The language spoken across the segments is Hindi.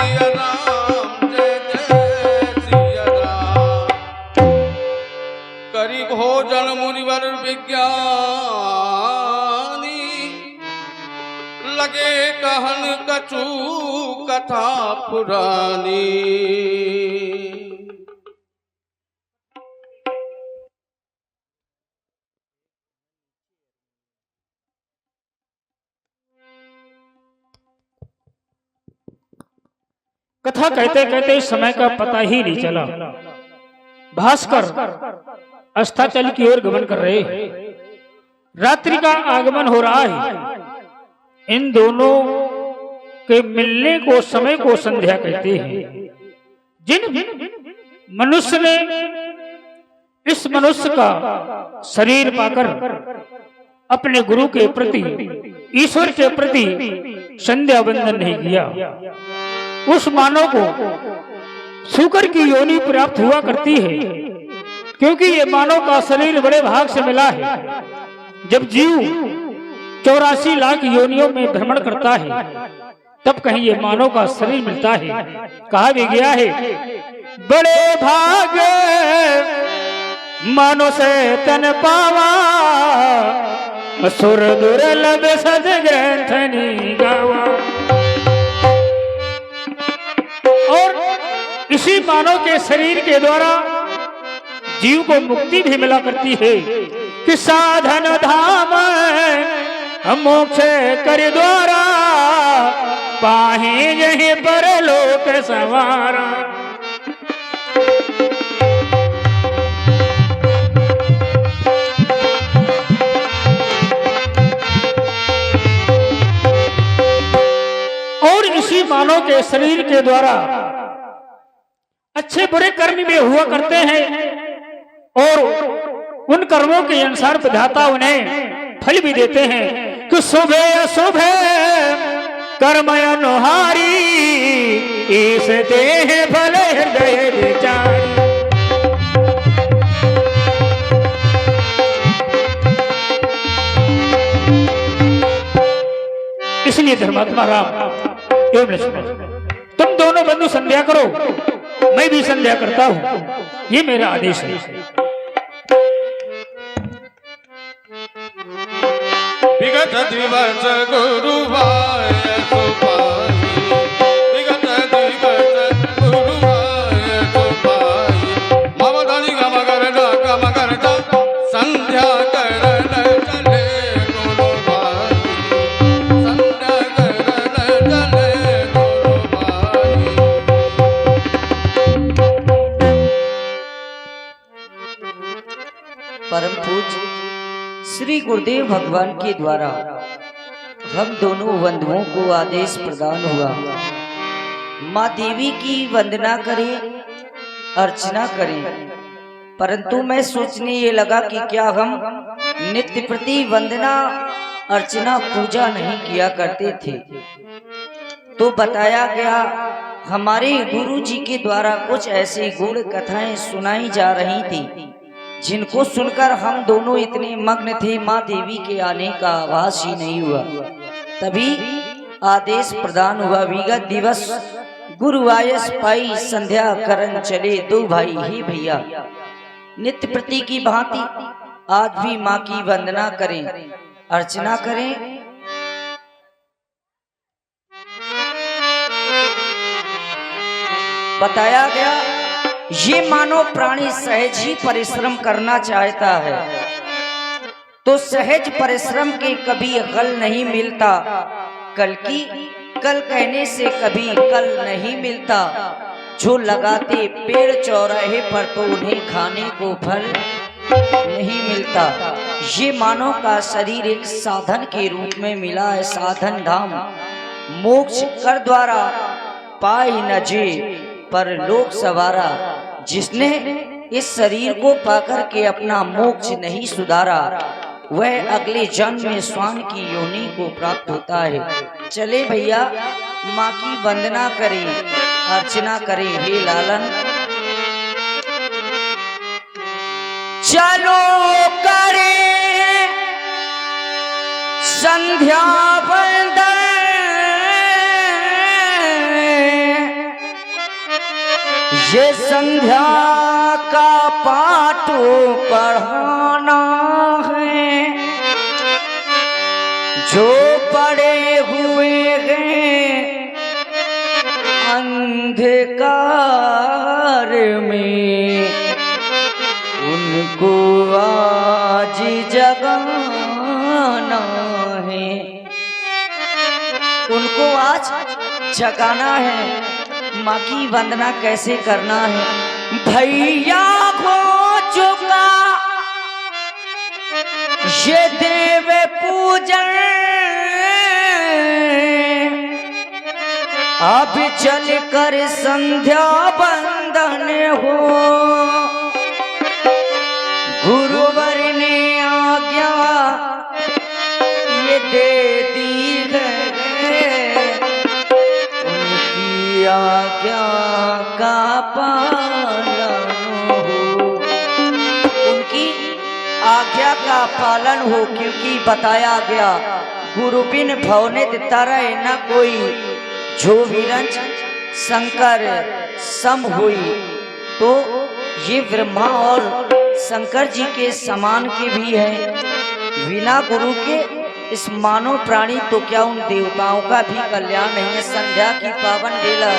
सिया राम जय जय सिया राम। करी भोजन मुनिवर विज्ञानी लगे कहन कछु कथा पुरानी। कथा कहते कहते समय का पता ही नहीं चला। भास्कर अस्ताचल की ओर गमन कर रहे हैं। रात्रि का आगमन हो रहा है। इन दोनों के मिलने को समय को संध्या कहते हैं। जिन मनुष्य ने इस मनुष्य का शरीर पाकर अपने गुरु के प्रति, ईश्वर के प्रति संध्या बंदन नहीं किया, उस मानव को सूकर की योनि प्राप्त हुआ करती है। क्योंकि ये मानव का शरीर बड़े भाग से मिला है। जब जीव 84 लाख योनियों में भ्रमण करता है तब कहीं ये मानव का शरीर मिलता है। कहा भी गया है, बड़े भाग मानो से तन पावा, सुर दुर्लभ सद ग्रंथनी गावा। और इसी मानव के शरीर के द्वारा जीव को मुक्ति भी मिला करती है कि साधन धाम मोक्ष कर द्वारा, पाहे यहीं पर लोक सवारा। और इसी मानव के शरीर के द्वारा अच्छे बुरे कर्म भी हुआ करते हैं और उन कर्मों के अनुसार विधाता उन्हें फल भी देते हैं कि शुभ अशुभ कर्म अनुहारी, इस देह फल हृदय विचारी। इसलिए धर्मात्मा राम एवं लक्ष्मण, तुम दोनों बंधु संध्या करो, मैं भी संध्या करता हूं, ये मेरा आदेश है। विगत दिवस गुरु भाई सुपाई, विगत दिवस गुरु भाई सुपाई, मम धनी गम करता संध्या करन चले गुरु भाई, संध्या करन चले गुरु भाई। परम पूज्य श्री गुरुदेव भगवान के द्वारा हम दोनों बंधुओं को आदेश प्रदान हुआ, माँ देवी की वंदना करें, अर्चना करें। परंतु मैं सोचने ये लगा कि क्या हम नित्य प्रति वंदना अर्चना पूजा नहीं किया करते थे। तो बताया गया हमारे गुरु जी के द्वारा कुछ ऐसी गूढ़ कथाएं सुनाई जा रही थी जिनको सुनकर हम दोनों इतने मग्न थे, माँ देवी के आने का आभास ही नहीं हुआ। तभी आदेश प्रदान हुआ, विगत दिवस गुरु आयस पाई, संध्या करन चले दो भाई ही भैया। नित्य प्रति की भांति आज भी माँ की वंदना करें, अर्चना करें। बताया गया ये मानव प्राणी सहज ही परिश्रम करना चाहता है, तो सहज परिश्रम के कभी गल नहीं मिलता, कल कहने से कभी कल नहीं मिलता। जो लगाते पेड़ चौराहे पर तो उन्हें खाने को फल नहीं मिलता। ये मानव का शरीर एक साधन के रूप में मिला है, साधन धाम मोक्ष कर द्वारा पाई न जे पर लोक सवारा। जिसने इस शरीर को पाकर के अपना मोक्ष नहीं सुधारा, वह अगले जन्म में स्वान की योनि को प्राप्त होता है। चले भैया माँ की वंदना करें, अर्चना करें। हे लालन चलो करें संध्या वंदन, ये संध्या का पाठ पढ़ाना है, जो पड़े हुए हैं अंधकार में, उनको आज जगाना है, उनको आज जगाना है। माँ की वंदना कैसे करना है? भैया हो चुका ये देव पूजन, अब चल कर संध्या बंदन हो, गुरुवर ने आज्ञा ये दे दी है, उनकी आज्ञा का पालन हो, उनकी आज्ञा का पालन हो, क्योंकि बताया गया गुरु बिन भवने दिता रहे न कोई, जो विरंच शंकर सम हुई। तो ये ब्रह्मा और शंकर जी के समान के भी हैं, बिना गुरु के इस मानव प्राणी तो क्या उन देवताओं का भी कल्याण नहीं है। संध्या की पावन बेला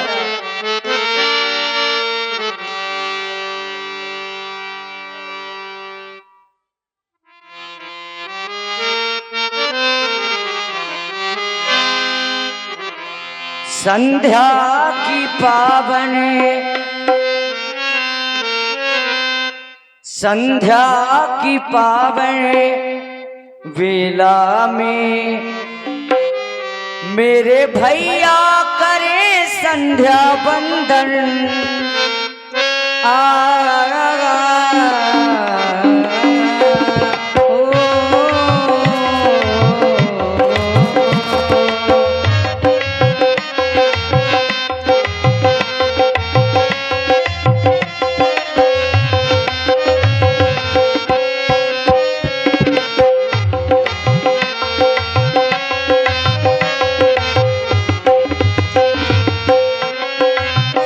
संध्या की पावन, संध्या की पावन वेला में मेरे भैया करे संध्या बंदन।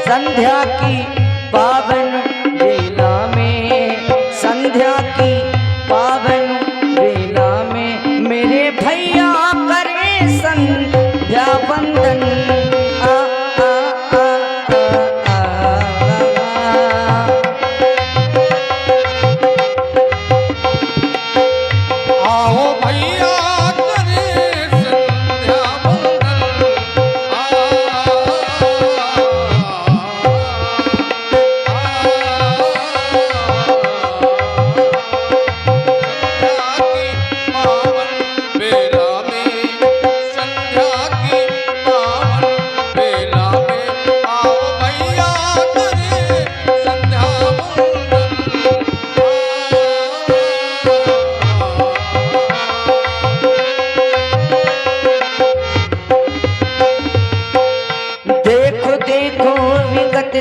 संध्या की पावन बेला में, संध्या की पावन बेला में मेरे भैया करे संध्या बंदन। आओ भैया करे संध्या बंदन,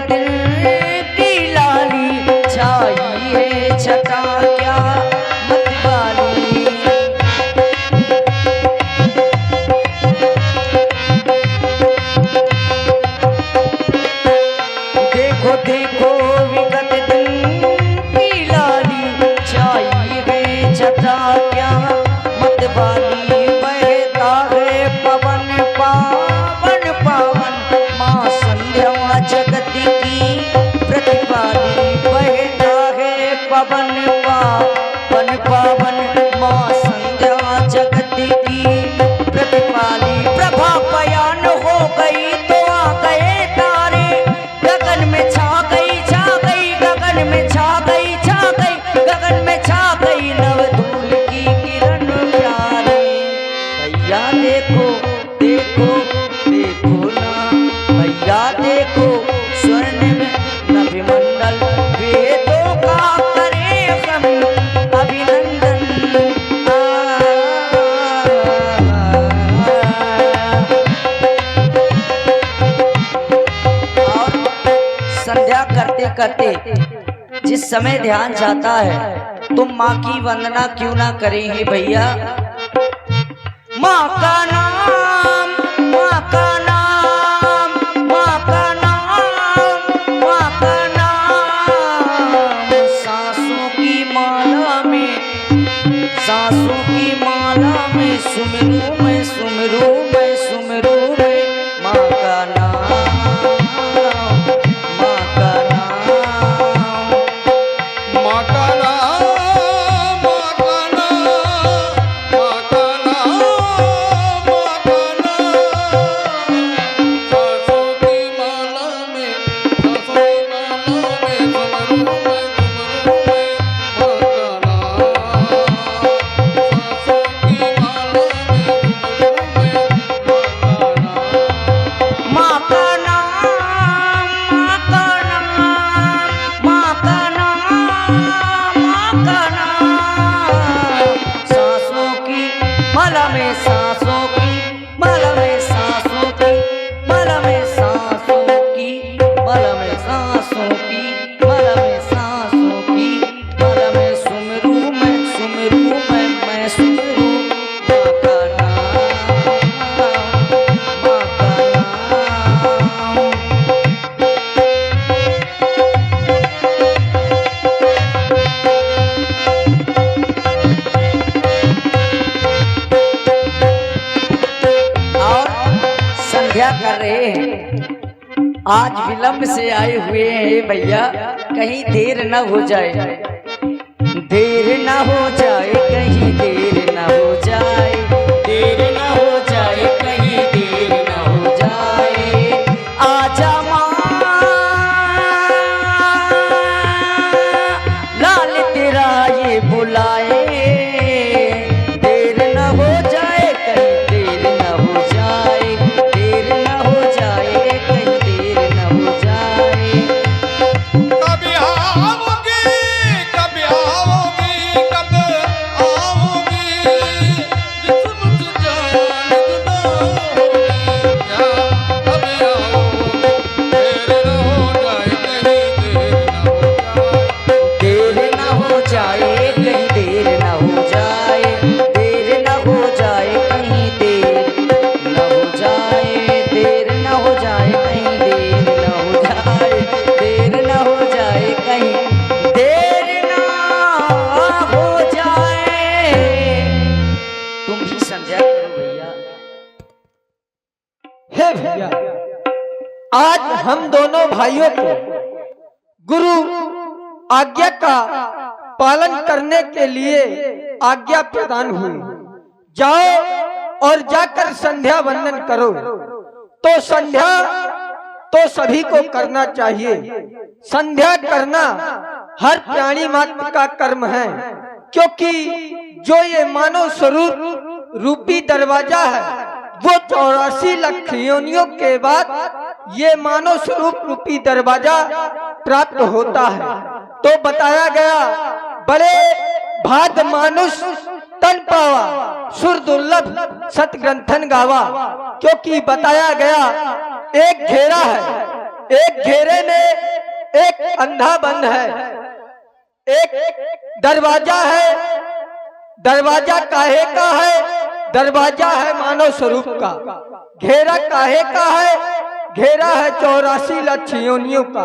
दिल की लाली छाई है छटा क्या मतवाली। देखो देखो विगत दिल की लाली छाई है छटा क्या मतवाली। बहता है पवन पावन पावन माँ संध्या जगत की प्रतिपाली। बहता है पवन पावन पावन माँ संध्या जगत की प्रतिपाली। प्रभा बयान हो गई तो आ गए तारे, गगन में छा गई गगन में छा गई गगन में छा गई नवधूल की किरण प्यारी। भैया देखो देखो देखो ना, भैया देखो स्वर्ण में नभिमंडल, वेदों का करे हम अभिनंदन। और संध्या करते करते जिस समय ध्यान जाता है तो माँ की वंदना क्यों ना करेंगे भैया। माँ का नाम, माँ का नाम, माँ का नाम, माँ का नाम आज विलंब से आए हुए हैं भैया, कहीं देर न हो जाए, देर न हो जाए, कहीं देर न हो जाए, देर न हो जाए, कहीं देर न हो जाए। आजा माँ लाल तेरा ये बुलाए, देर न हो जाए, कहीं देर न हो जाए, देर न हो जाए, कहीं देर न हो जाए। कभी आओगी, कभी आओगी, कब आओगी, जिस्म से जान जुदा होगी क्या? कभी आओगी, देर न हो जाए, कहीं देर न हो जाए। देर न हो जाए, कहीं देर न हो जाए, देर न हो जाए, कहीं देर न हो जाए, देर न हो जाए, कहीं देर न हो जाए, देर न हो जाए। तुम भी संध्या करो भैया। हे भैया, आज हम दोनों भाइयों को गुरु आज्ञा का पालन करने के लिए आज्ञा प्रदान हुई। जाओ और जाकर संध्या वंदन करो। तो संध्या तो सभी को करना चाहिए। संध्या करना हर प्राणी मात्र का कर्म है, क्योंकि जो ये मानव स्वरूप रूपी दरवाजा है वो 84 लाख योनियों के बाद ये मानव स्वरूप रूपी दरवाजा प्राप्त होता है। तो बताया गया, बड़े भाद मानुष तन पावा, सुर दुर्लभ सत ग्रंथन गावा। क्योंकि बताया गया एक घेरा है, एक घेरे में एक अंधा बंद है, एक दरवाजा है। दरवाजा काहे का है? दरवाजा है मानव स्वरूप का। घेरा काहे का है? घेरा है 84 लाख योनियों का।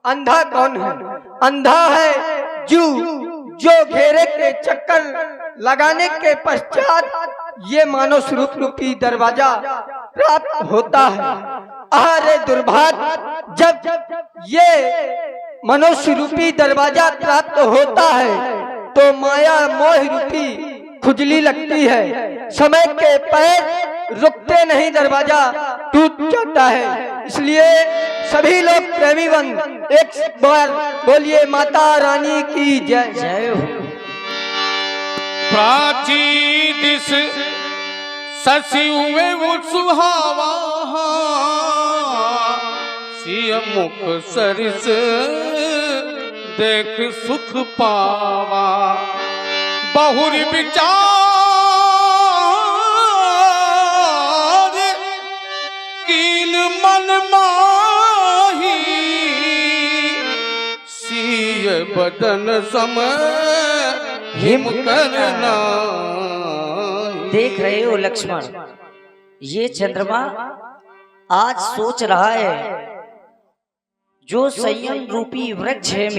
अंधा कौन है? अंधा है जो घेरे के चक्कर लगाने के पश्चात ये मानव स्वरूप रूपी दरवाजा प्राप्त होता है। अरे दुर्भाग्य, जब ये मनुष्य रूपी दरवाजा प्राप्त होता है तो माया मोह रूपी खुजली लगती है। समय के पैर रुकते नहीं, दरवाजा टूट जाता है। इसलिए सभी लोग प्रेमीवन एक बार बोलिए माता रानी की जय। जय हो। प्राची दिस शशि हुए वो सुहावा, सिय मुख सरिस देख सुख पावा। बहुरी विचार कीन मन माही, सिय बदन समय हिम करना। देख रहे हो लक्ष्मण, ये चंद्रमा आज सोच रहा है जो संयम रूपी वृक्ष है